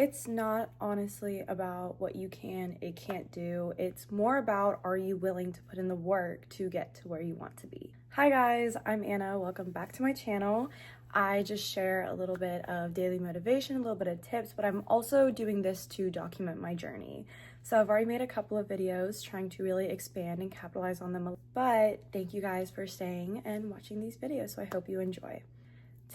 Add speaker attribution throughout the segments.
Speaker 1: It's not honestly about what you can and can't do. It's more about, are you willing to put in the work to get to where you want to be? Hi guys, I'm Anna. Welcome back to my channel. I just share a little bit of daily motivation, a little bit of tips, but I'm also doing this to document my journey. So I've already made a couple of videos trying to really expand and capitalize on them, but thank you guys for staying and watching these videos, so I hope you enjoy.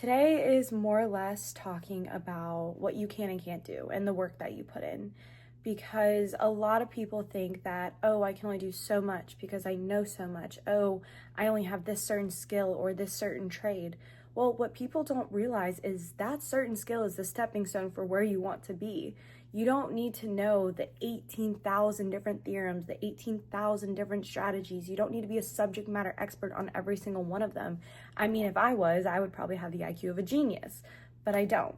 Speaker 1: Today is more or less talking about what you can and can't do and the work that you put in, because a lot of people think that, oh, I can only do so much because I know so much. Oh, I only have this certain skill or this certain trade. Well, what people don't realize is that certain skill is the stepping stone for where you want to be. You don't need to know the 18,000 different theorems, the 18,000 different strategies. You don't need to be a subject matter expert on every single one of them. I mean, if I was, I would probably have the IQ of a genius, but I don't.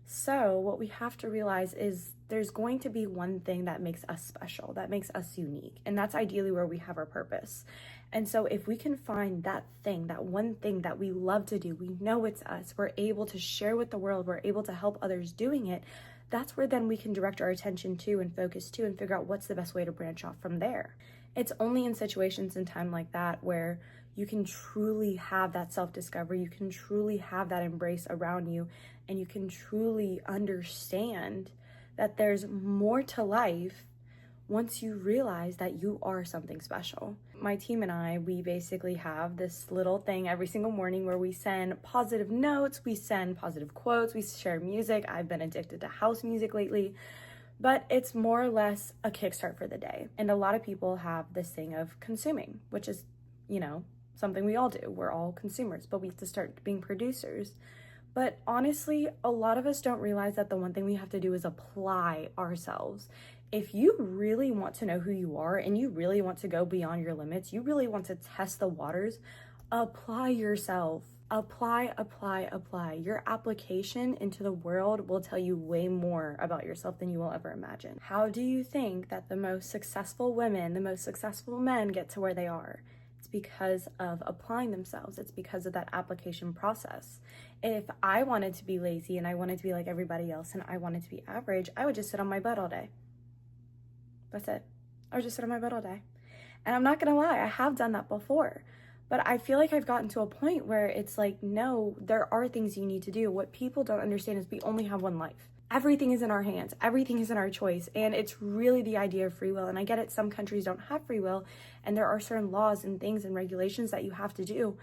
Speaker 1: So what we have to realize is there's going to be one thing that makes us special, that makes us unique, and that's ideally where we have our purpose. And so if we can find that thing, that one thing that we love to do, we know it's us, we're able to share with the world, we're able to help others doing it, that's where then we can direct our attention to and focus to and figure out what's the best way to branch off from there. It's only in situations and time like that where you can truly have that self-discovery, you can truly have that embrace around you, and you can truly understand that there's more to life once you realize that you are something special. My team and I, we basically have this little thing every single morning where we send positive notes, we send positive quotes, we share music. I've been addicted to house music lately, but it's more or less a kickstart for the day. And a lot of people have this thing of consuming, which is, something we all do. We're all consumers, but we have to start being producers. But honestly, a lot of us don't realize that the one thing we have to do is apply ourselves. If you really want to know who you are and you really want to go beyond your limits, you really want to test the waters, apply yourself. Apply. Your application into the world will tell you way more about yourself than you will ever imagine. How do you think that the most successful women, the most successful men get to where they are? It's because of applying themselves. It's because of that application process. If I wanted to be lazy and I wanted to be like everybody else and I wanted to be average, I would just sit on my butt all day. That's it. I would just sit on my butt all day. And I'm not gonna lie, I have done that before. But I feel like I've gotten to a point where it's like, no, there are things you need to do. What people don't understand is we only have one life. Everything is in our hands. Everything is in our choice. And it's really the idea of free will. And I get it, some countries don't have free will, and there are certain laws and things and regulations that you have to do.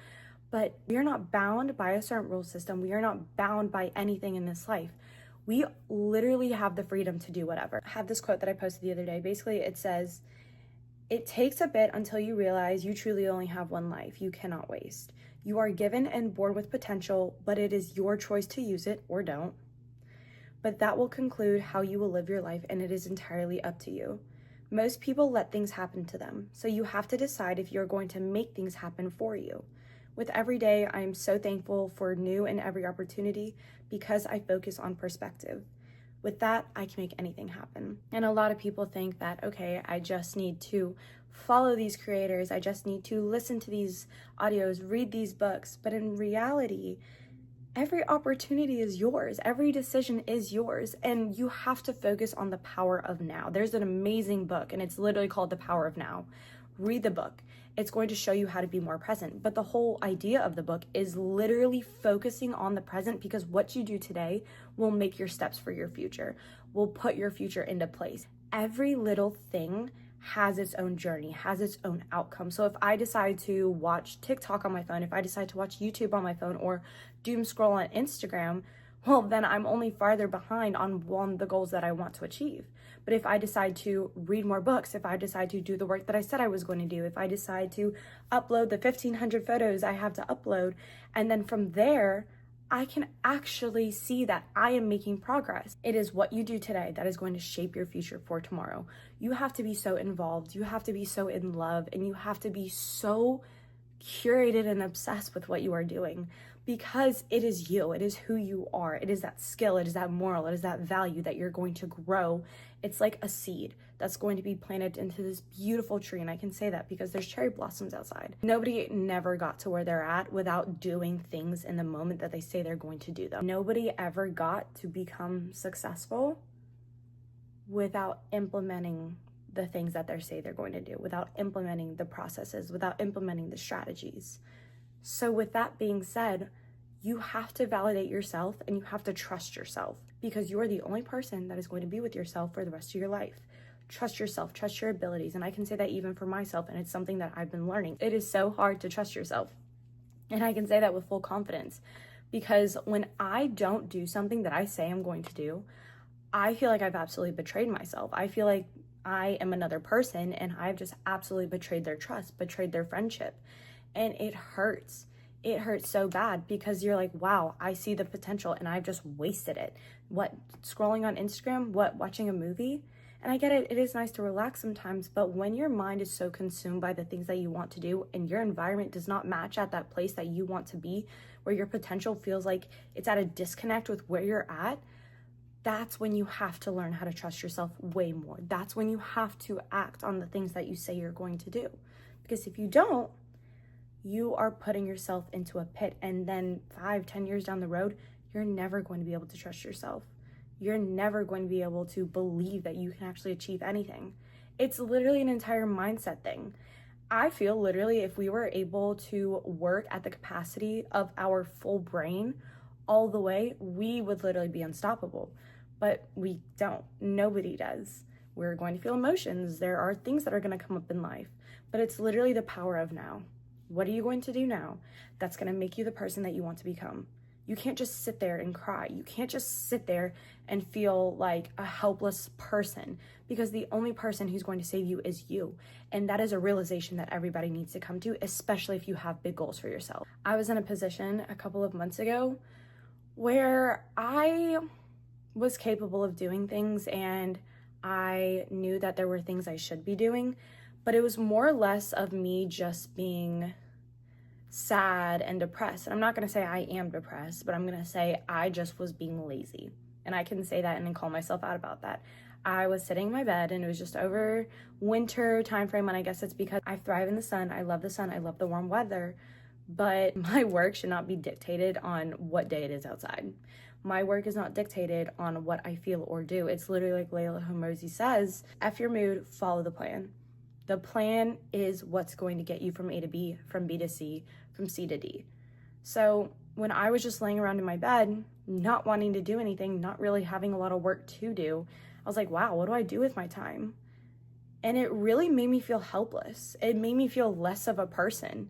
Speaker 1: But we are not bound by a certain rule system. We are not bound by anything in this life. We literally have the freedom to do whatever. I have this quote that I posted the other day. Basically, it says, "It takes a bit until you realize you truly only have one life you cannot waste. You are given and born with potential, but it is your choice to use it or don't. But that will conclude how you will live your life, and it is entirely up to you. Most people let things happen to them, so you have to decide if you're going to make things happen for you. With every day, I am so thankful for new and every opportunity because I focus on perspective. With that, I can make anything happen." And a lot of people think that, okay, I just need to follow these creators, I just need to listen to these audios, read these books. But in reality, every opportunity is yours. Every decision is yours. And you have to focus on the power of now. There's an amazing book, and it's literally called The Power of Now. Read the book. It's going to show you how to be more present. But the whole idea of the book is literally focusing on the present, because what you do today will make your steps for your future, will put your future into place. Every little thing has its own journey, has its own outcome. So if I decide to watch TikTok on my phone, if I decide to watch YouTube on my phone, or doom scroll on Instagram, well, then I'm only farther behind on the goals that I want to achieve. But if I decide to read more books, if I decide to do the work that I said I was going to do, if I decide to upload the 1,500 photos I have to upload, and then from there, I can actually see that I am making progress. It is what you do today that is going to shape your future for tomorrow. You have to be so involved, you have to be so in love, and you have to be so curated and obsessed with what you are doing. because it is you, it is who you are, it is that skill, it is that moral, it is that value that you're going to grow. It's like a seed that's going to be planted into this beautiful tree, and I can say that because there's cherry blossoms outside. Nobody never got to where they're at without doing things in the moment that they say they're going to do them. Nobody ever got to become successful without implementing the things that they say they're going to do, without implementing the processes, without implementing the strategies. So with that being said, you have to validate yourself and you have to trust yourself, because you're the only person that is going to be with yourself for the rest of your life. Trust yourself, trust your abilities. And I can say that even for myself, and it's something that I've been learning. It is so hard to trust yourself. And I can say that with full confidence, because when I don't do something that I say I'm going to do, I feel like I've absolutely betrayed myself. I feel like I am another person and I've just absolutely betrayed their trust, betrayed their friendship. And it hurts. It hurts so bad, because you're like, wow, I see the potential and I've just wasted it. What, scrolling on Instagram? What, watching a movie? And I get it, it is nice to relax sometimes, but when your mind is so consumed by the things that you want to do and your environment does not match at that place that you want to be, where your potential feels like it's at a disconnect with where you're at, that's when you have to learn how to trust yourself way more. That's when you have to act on the things that you say you're going to do. Because if you don't, you are putting yourself into a pit, and then 5-10 years down the road, you're never going to be able to trust yourself. You're never going to be able to believe that you can actually achieve anything. It's literally an entire mindset thing. I feel literally if we were able to work at the capacity of our full brain all the way, we would literally be unstoppable. But we don't. Nobody does. We're going to feel emotions. There are things that are going to come up in life, but it's literally the power of now. What are you going to do now that's going to make you the person that you want to become? You can't just sit there and cry. You can't just sit there and feel like a helpless person, because the only person who's going to save you is you. And that is a realization that everybody needs to come to, especially if you have big goals for yourself. I was in a position a couple of months ago where I was capable of doing things and I knew that there were things I should be doing, but it was more or less of me just being sad and depressed. And I'm not going to say I am depressed, but I'm going to say I just was being lazy. And I can say that and then call myself out about that. I was sitting in my bed and it was just over winter time frame, and I guess it's because I thrive in the sun. I love the sun. I love the warm weather. But my work should not be dictated on what day it is outside. My work is not dictated on what I feel or do. It's literally like Layla Homozy says, F your mood, follow the plan. The plan is what's going to get you from A to B, from B to C, from C to D. So when I was just laying around in my bed, not wanting to do anything, not really having a lot of work to do, I was like, wow, what do I do with my time? And it really made me feel helpless. It made me feel less of a person.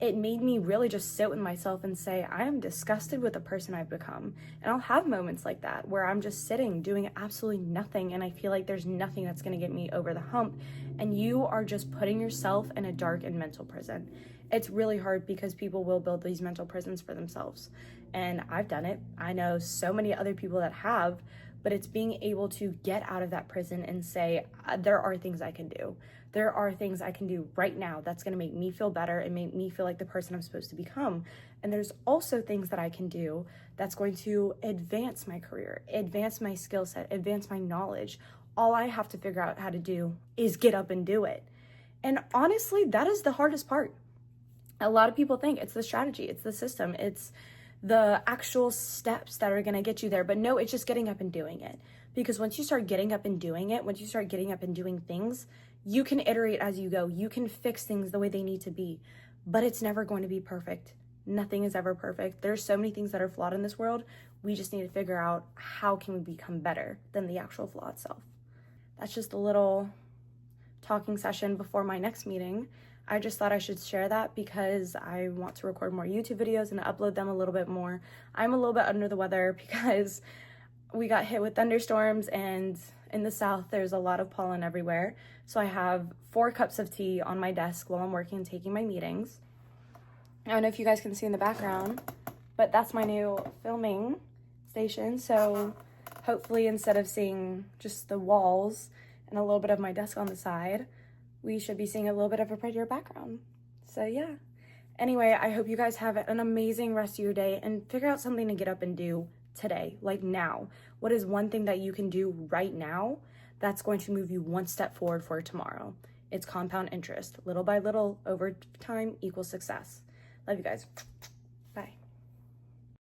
Speaker 1: It made me really just sit with myself and say, I am disgusted with the person I've become. And I'll have moments like that where I'm just sitting doing absolutely nothing and I feel like there's nothing that's going to get me over the hump. And you are just putting yourself in a dark and mental prison. It's really hard because people will build these mental prisons for themselves. And I've done it. I know so many other people that have, but it's being able to get out of that prison and say, there are things I can do. There are things I can do right now that's going to make me feel better and make me feel like the person I'm supposed to become. And there's also things that I can do that's going to advance my career, advance my skill set, advance my knowledge. All I have to figure out how to do is get up and do it. And honestly, that is the hardest part. A lot of people think it's the strategy, it's the system, it's the actual steps that are going to get you there. But no, it's just getting up and doing it. Because once you start getting up and doing it, once you start getting up and doing things, you can iterate as you go. You can fix things the way they need to be, but it's never going to be perfect. Nothing is ever perfect. There's so many things that are flawed in this world. We just need to figure out how can we become better than the actual flaw itself. That's just a little talking session before my next meeting. I just thought I should share that because I want to record more YouTube videos and upload them a little bit more. I'm a little bit under the weather because we got hit with thunderstorms, and in the south there's a lot of pollen everywhere. So I have 4 cups of tea on my desk while I'm working and taking my meetings. I don't know if you guys can see in the background, but that's my new filming station. So hopefully instead of seeing just the walls and a little bit of my desk on the side, we should be seeing a little bit of a prettier background. So yeah. Anyway, I hope you guys have an amazing rest of your day and figure out something to get up and do today, like now. What is one thing that you can do right now that's going to move you one step forward for tomorrow? It's compound interest. Little by little, over time equals success. Love you guys.